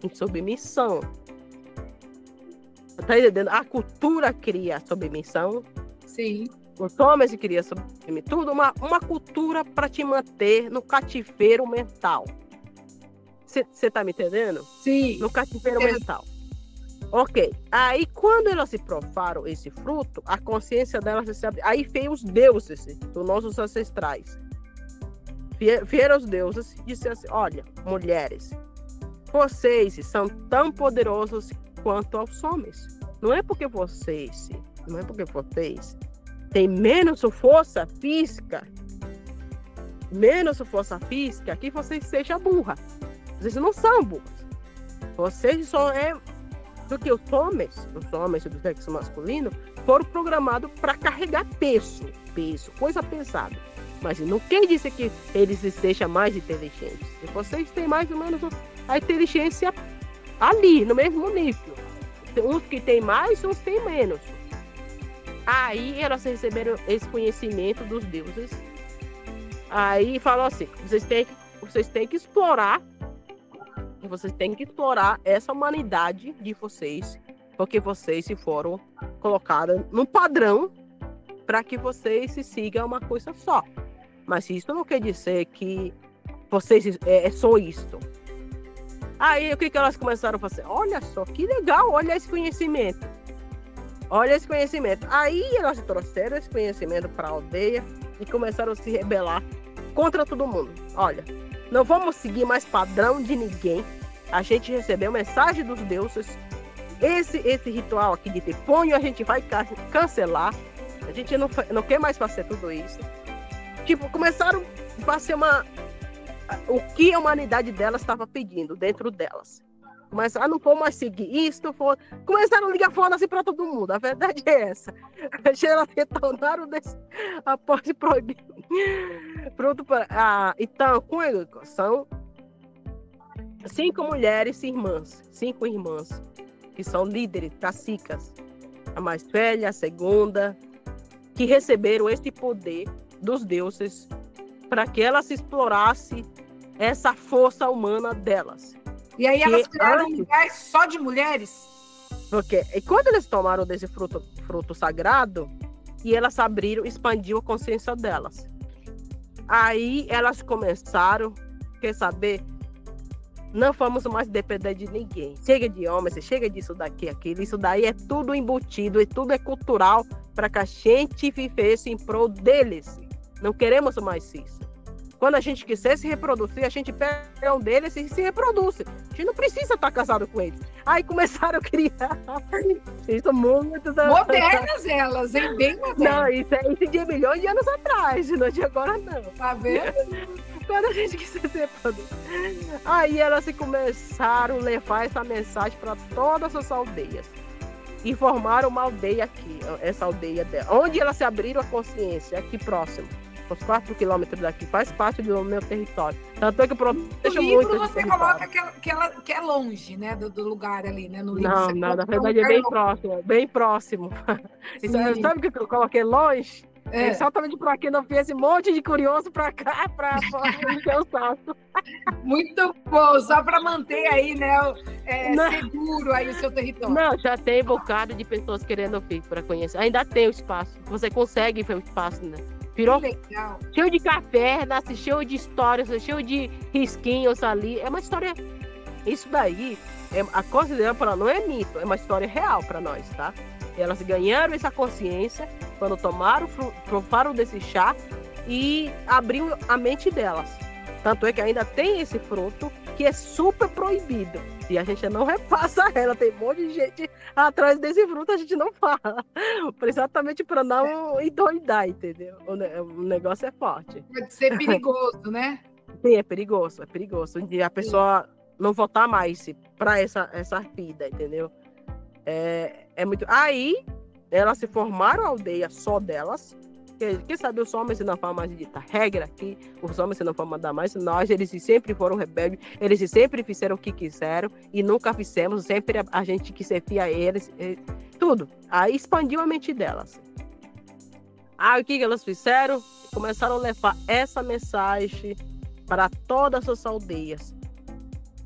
em submissão. Tá entendendo? A cultura cria submissão. Sim. Os homens queriam suprimir tudo, uma cultura para te manter no cativeiro mental. Você tá me entendendo? Sim. No cativeiro mental. Ok. Aí, quando elas se provaram esse fruto, a consciência delas se abriu. Aí veio os deuses dos nossos ancestrais. Vieram os deuses e disseram assim: olha, mulheres, vocês são tão poderosos quanto os homens. Não é porque vocês têm menos força física, que vocês sejam burras. Vocês não são burras. Vocês só é do que os homens do sexo masculino foram programados para carregar peso, coisa pesada. Mas não quer dizer que eles sejam mais inteligentes. E vocês têm mais ou menos a inteligência ali, no mesmo nível. Uns que têm mais, uns têm menos. Aí elas receberam esse conhecimento dos deuses. Aí falou assim: vocês têm que explorar. Vocês têm que explorar essa humanidade de vocês, porque vocês se foram colocados num padrão para que vocês se sigam uma coisa só. Mas isso não quer dizer que vocês é só isto. Aí o que elas começaram a fazer? Olha só, que legal, olha esse conhecimento. Aí elas trouxeram esse conhecimento para a aldeia e começaram a se rebelar contra todo mundo. Olha, não vamos seguir mais padrão de ninguém. A gente recebeu mensagem dos deuses. Esse ritual aqui de deponho a gente vai cancelar. A gente não quer mais fazer tudo isso. Tipo, começaram a fazer o que a humanidade delas estava pedindo dentro delas. Mas não vou mais seguir isto. Começaram a ligar foda-se para todo mundo. A verdade é essa. Elas retornaram após proibir. Pronto para. Então, são 5 mulheres irmãs, 5 irmãs, que são líderes, caciques. A mais velha, a segunda, que receberam este poder dos deuses para que elas explorassem essa força humana delas. E aí elas criaram um lugar só de mulheres? Porque e quando eles tomaram desse fruto sagrado, e elas expandiu a consciência delas. Aí elas começaram, quer saber? Não vamos mais depender de ninguém. Chega de homens, chega disso daqui, aquilo. Isso daí é tudo embutido, e tudo é cultural para que a gente vivesse em prol deles. Não queremos mais isso. Quando a gente quiser se reproduzir, a gente pega um deles e se reproduz. A gente não precisa estar casado com eles. Aí começaram a criar. Isso muito... Modernas elas, hein? Bem modernas. Não, isso é de milhões de anos atrás. Não é de agora, não. Tá vendo? Quando a gente quiser se reproduzir. Aí elas começaram a levar essa mensagem para todas as aldeias. E formaram uma aldeia aqui. Essa aldeia dela. Onde elas se abriram a consciência. Aqui próximo. Uns 4 quilômetros daqui, faz parte do meu território. Tanto é que eu protejo muito. No livro você coloca que é longe, né, do lugar ali, né, no livro. Não, na verdade é bem próximo. Sabe o que eu coloquei longe? É exatamente para que não viesse um monte de curioso para cá, para encher o saco. Muito bom, só para manter aí, né, seguro aí o seu território. Não, já tem um bocado de pessoas querendo vir para conhecer. Ainda tem o espaço, você consegue ver o espaço, né? Virou legal. Cheio de cavernas, cheio de histórias, cheio de risquinhos ali. É uma história. Isso daí, a consideração para não é mito, é uma história real para nós, tá? E elas ganharam essa consciência quando provaram desse chá e abriu a mente delas. Tanto é que ainda tem esse fruto que é super proibido. E a gente não repassa ela. Tem um monte de gente atrás desse fruto, a gente não fala. Exatamente para não endoidar, entendeu? O negócio é forte. Pode ser perigoso, né? Sim, é perigoso. E a pessoa não voltar mais para essa vida, entendeu? É muito... Aí, elas se formaram a aldeia só delas. Quem sabe os homens não vão mais ditar regra aqui, os homens não vão mandar mais nós, eles sempre foram rebeldes, eles sempre fizeram o que quiseram e nunca fizemos, sempre a gente quis ser fiel a eles, tudo. Aí expandiu a mente delas. Aí o que elas fizeram? Começaram a levar essa mensagem para todas as aldeias.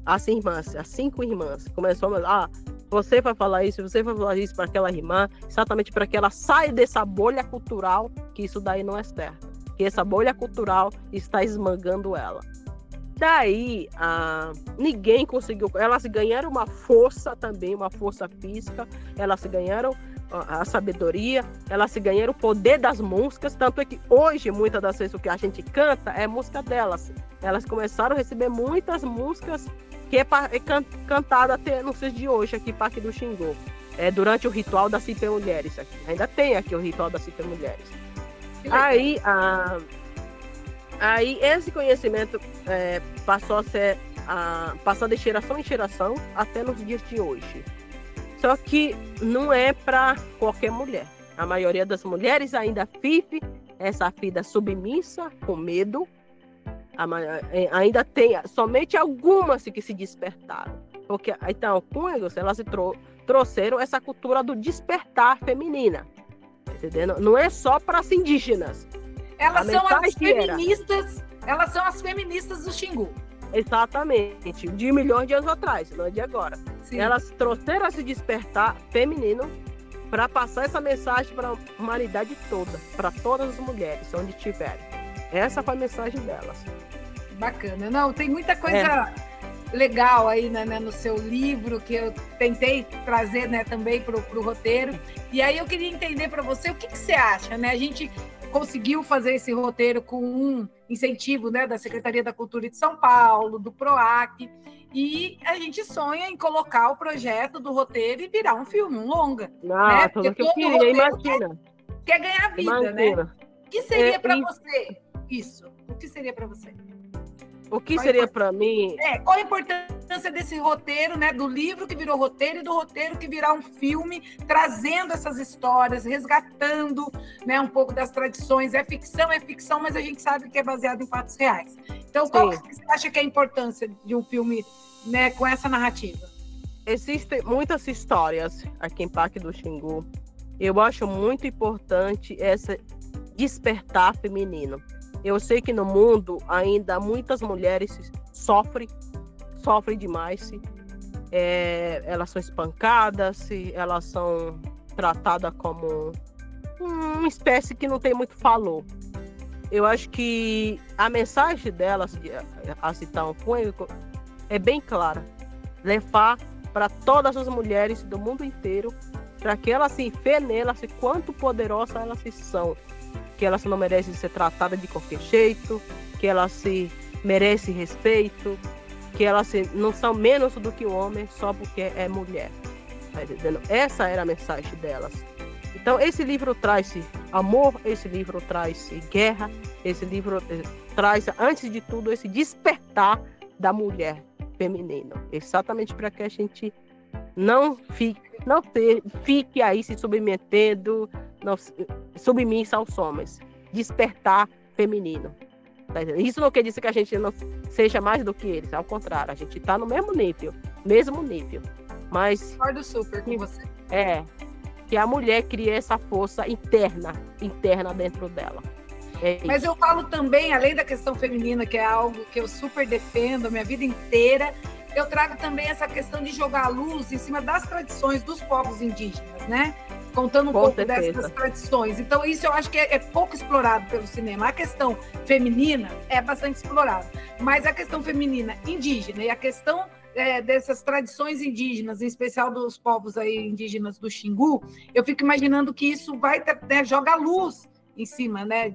As irmãs, as 5 irmãs, começou a você vai falar isso para aquela irmã, exatamente para que ela saia dessa bolha cultural, que isso daí não é certo. Que essa bolha cultural está esmagando ela. Daí, ninguém conseguiu. Elas ganharam uma força também, uma força física. Elas ganharam a sabedoria. Elas ganharam o poder das músicas. Tanto é que hoje, muitas das vezes, o que a gente canta é música delas. Elas começaram a receber muitas músicas que é cantada até nos dias de hoje, aqui em Parque do Xingu. Durante o ritual das Cipé Mulheres. Aqui. Ainda tem aqui o ritual das Cipé Mulheres. Aí esse conhecimento passou de geração em geração até nos dias de hoje. Só que não é para qualquer mulher. A maioria das mulheres ainda vive essa vida submissa, com medo. Ainda tem somente algumas que se despertaram. Porque, então, com elas trouxeram essa cultura do despertar feminina. Entendendo? Não é só para as indígenas. Elas são as feministas do Xingu. Exatamente, de milhões de anos atrás, não é de agora. Sim. Elas trouxeram esse despertar feminino para passar essa mensagem para a humanidade toda, para todas as mulheres, onde estiverem. Essa foi a mensagem delas. Bacana. Não, tem muita coisa legal aí, né, no seu livro, que eu tentei trazer, né, também para o roteiro. E aí eu queria entender para você o que você acha, né? A gente conseguiu fazer esse roteiro com um incentivo, né, da Secretaria da Cultura de São Paulo, do PROAC, e a gente sonha em colocar o projeto do roteiro e virar um filme, um longa. Né? Tudo que eu queria, imagina. Quer ganhar vida, né? O que seria para você isso? O que seria para você? O que seria para mim? Qual a importância desse roteiro, né, do livro que virou roteiro e do roteiro que virar um filme, trazendo essas histórias, resgatando, né, um pouco das tradições. É ficção, mas a gente sabe que é baseado em fatos reais. Então, qual que você acha que é a importância de um filme, né, com essa narrativa? Existem muitas histórias aqui em Parque do Xingu. Eu acho muito importante esse despertar feminino. Eu sei que no mundo ainda muitas mulheres sofrem demais. Elas são espancadas, elas são tratadas como uma espécie que não tem muito valor. Eu acho que a mensagem delas, a citar um pouco, é bem clara. Levar para todas as mulheres do mundo inteiro, para que elas se vejam nelas quanto poderosas elas são. Que elas não merecem ser tratadas de qualquer jeito, que elas se merecem respeito, que elas não são menos do que o homem só porque é mulher. Tá entendendo? Essa era a mensagem delas. Então, esse livro traz amor, esse livro traz guerra, esse livro traz, antes de tudo, esse despertar da mulher feminina. Exatamente para que a gente não fique aí se submetendo, submissa aos homens. Despertar feminino. Tá, isso não quer dizer que a gente não seja mais do que eles, ao contrário, a gente está no mesmo nível. Mas concordo super com você. Que a mulher cria essa força interna dentro dela. Mas eu falo também, além da questão feminina, que é algo que eu super defendo a minha vida inteira, eu trago também essa questão de jogar a luz em cima das tradições dos povos indígenas, né? Contando um pouco dessas tradições. Então, isso eu acho que é pouco explorado pelo cinema. A questão feminina é bastante explorada, mas a questão feminina indígena e a questão dessas tradições indígenas, em especial dos povos aí indígenas do Xingu, eu fico imaginando que isso vai jogar luz em cima, né,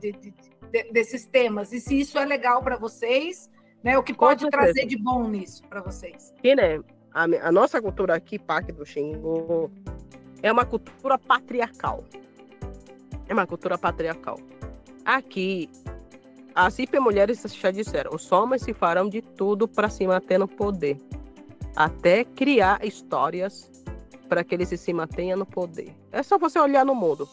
desses temas. E se isso é legal para vocês, né, o que pode trazer de bom nisso para vocês? E, né, a nossa cultura aqui, Parque do Xingu, é uma cultura patriarcal. Aqui, as mulheres já disseram, os homens se farão de tudo para se manter no poder, até criar histórias para que eles se mantenham no poder. É só você olhar no mundo.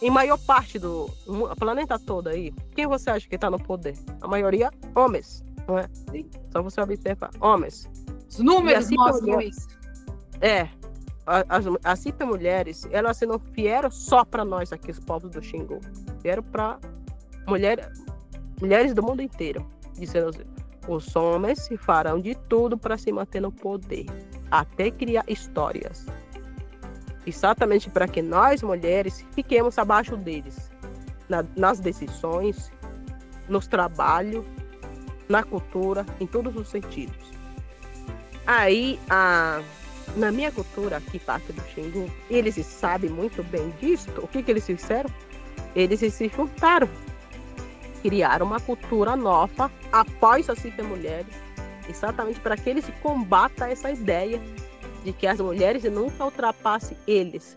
Em maior parte do planeta todo aí, quem você acha que está no poder? A maioria, homens, não é? Sim. Só você observar, homens. Os números mostram isso. As Cipé Mulheres, elas não vieram só para nós aqui, os povos do Xingu. Vieram para mulheres do mundo inteiro. Dizendo, os homens se farão de tudo para se manter no poder. até criar histórias. Exatamente para que nós, mulheres, fiquemos abaixo deles. Nas decisões, nos trabalhos, na cultura, em todos os sentidos. Aí, na minha cultura aqui, Parque do Xingu, eles sabem muito bem disso. O que eles fizeram? Eles se juntaram. Criaram uma cultura nova após as mulheres, exatamente para que eles combatam essa ideia de que as mulheres nunca ultrapassem eles.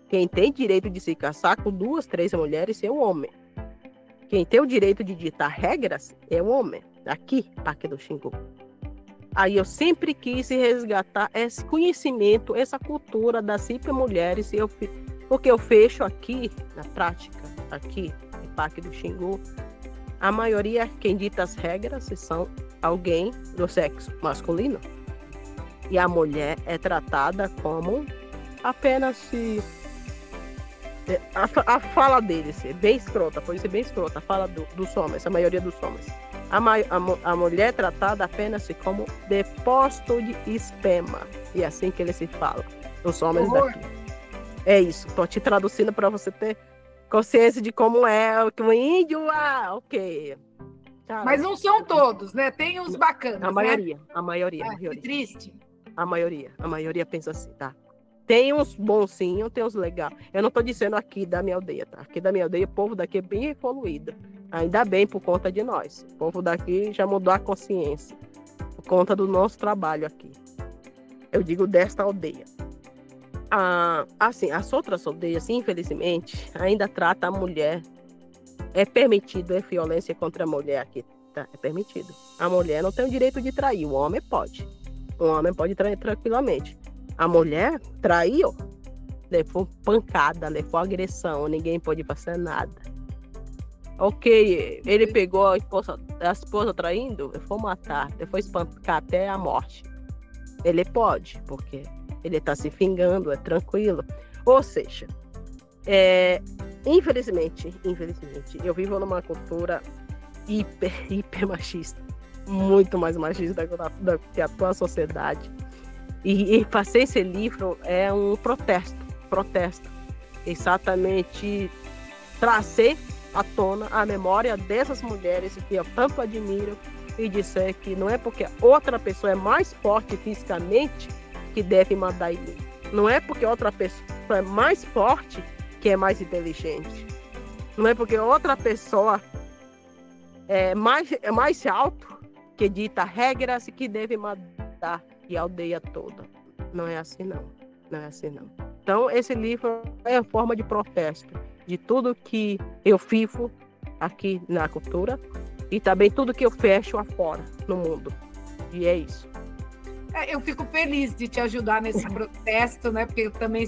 Quem tem direito de se casar com 2, 3 mulheres é o homem. Quem tem o direito de ditar regras é o homem. Aqui, Parque do Xingu. Aí eu sempre quis resgatar esse conhecimento, essa cultura das mulheres, porque eu fecho aqui, na prática, aqui no Parque do Xingu, a maioria, quem dita as regras, são alguém do sexo masculino. E a mulher é tratada como apenas a fala deles é bem escrota, pode ser bem escrota, a fala dos homens, a maioria dos homens. A mulher é tratada apenas como depósito de esperma. E é assim que eles se falam, os homens daqui. É isso, tô te traduzindo para você ter consciência de como é que o índio, ok. Cara, mas não são todos, né? Tem uns bacanas, a maioria. Que triste. A maioria pensa assim, tá? Tem uns bonzinhos, tem uns legais. Eu não tô dizendo aqui da minha aldeia, tá? Aqui da minha aldeia, o povo daqui é bem evoluído. Ainda bem por conta de nós. O povo daqui já mudou a consciência. Por conta do nosso trabalho aqui. Eu digo desta aldeia. Assim, as outras aldeias, infelizmente, ainda tratam a mulher. É permitido, é violência contra a mulher aqui, tá? É permitido. A mulher não tem o direito de trair, o homem pode. O homem pode trair tranquilamente. A mulher traiu, levou pancada, levou agressão, ninguém pode fazer nada. Ok, ele pegou a esposa traindo, eu vou matar, depois espancar até a morte. Ele pode, porque ele está se vingando, é tranquilo. Ou seja, infelizmente, eu vivo numa cultura hiper machista, muito mais machista que a tua sociedade. E fazer esse livro é um protesto. Exatamente trazer à tona a memória dessas mulheres que eu tanto admiro e dizer que não é porque outra pessoa é mais forte fisicamente que deve mandar em mim. Não é porque outra pessoa é mais forte que é mais inteligente. Não é porque outra pessoa é mais alto que dita regras e que deve mandar e a aldeia toda. Não é assim não. Então esse livro é a forma de protesto de tudo que eu vivo aqui na cultura e também tudo que eu fecho afora no mundo. E é isso. Eu fico feliz de te ajudar nesse protesto, né? Porque eu também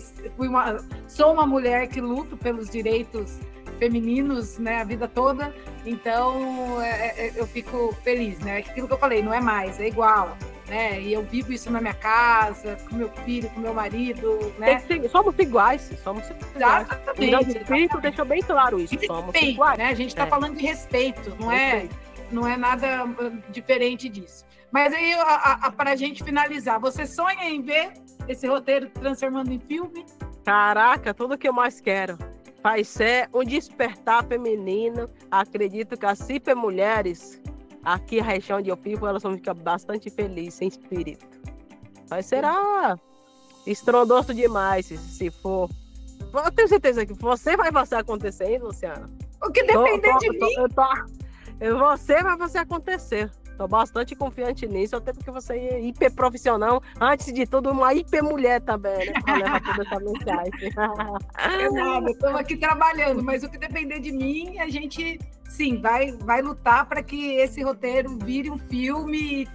sou uma mulher que luto pelos direitos femininos, né? A vida toda. Então, eu fico feliz, né? Aquilo que eu falei, não é mais, é igual, né? E eu vivo isso na minha casa, com meu filho, com meu marido, né? Somos iguais. Exatamente. O espírito deixou bem claro isso. Somos iguais. Né? A gente está falando de respeito, não é nada diferente disso. Mas aí, para a gente finalizar, você sonha em ver esse roteiro transformando em filme? Caraca, tudo que eu mais quero. Vai ser um despertar feminino. Acredito que as mulheres, aqui na região onde eu vivo, elas vão ficar bastante felizes, sem espírito. Vai ser estrondoso demais, se for. Eu tenho certeza que você vai fazer acontecer, hein, Luciana? O que depender de mim. Você vai fazer acontecer. Estou bastante confiante nisso, até porque você é hiper profissional, antes de tudo, uma hiper mulher também, né? Para levar toda essa mensagem. É nada, estamos aqui trabalhando, mas o que depender de mim, a gente, sim, vai lutar para que esse roteiro vire um filme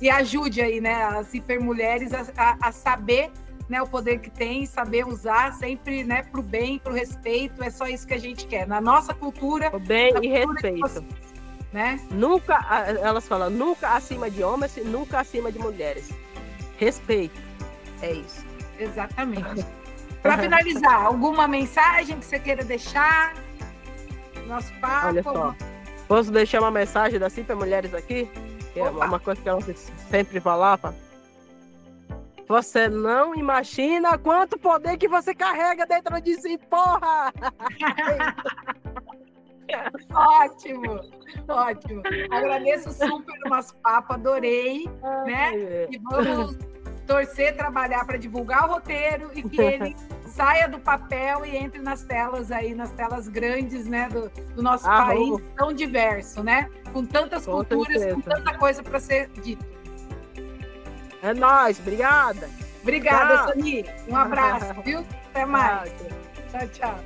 e ajude aí, né, as hipermulheres a saber, né, o poder que tem, saber usar sempre, né, para o bem, para o respeito, é só isso que a gente quer. Na nossa cultura... O bem e respeito. Né? Nunca, elas falam, nunca acima de homens, nunca acima de mulheres. Respeito. É isso. Exatamente. Para finalizar, alguma mensagem que você queira deixar? Nosso papo? Olha só. Posso deixar uma mensagem das mulheres aqui? Que é uma coisa que elas sempre falavam. Você não imagina quanto poder que você carrega dentro de si, porra! Ótimo, ótimo. Agradeço super o nosso papo, adorei, né? E vamos torcer, trabalhar para divulgar o roteiro e que ele saia do papel e entre nas telas aí, nas telas grandes, né, do nosso país tão diverso, né? Com tantas culturas, com tanta coisa para ser dita. É nóis, obrigada. Obrigada, Sani. Um abraço, viu? Até mais. Tchau, tchau.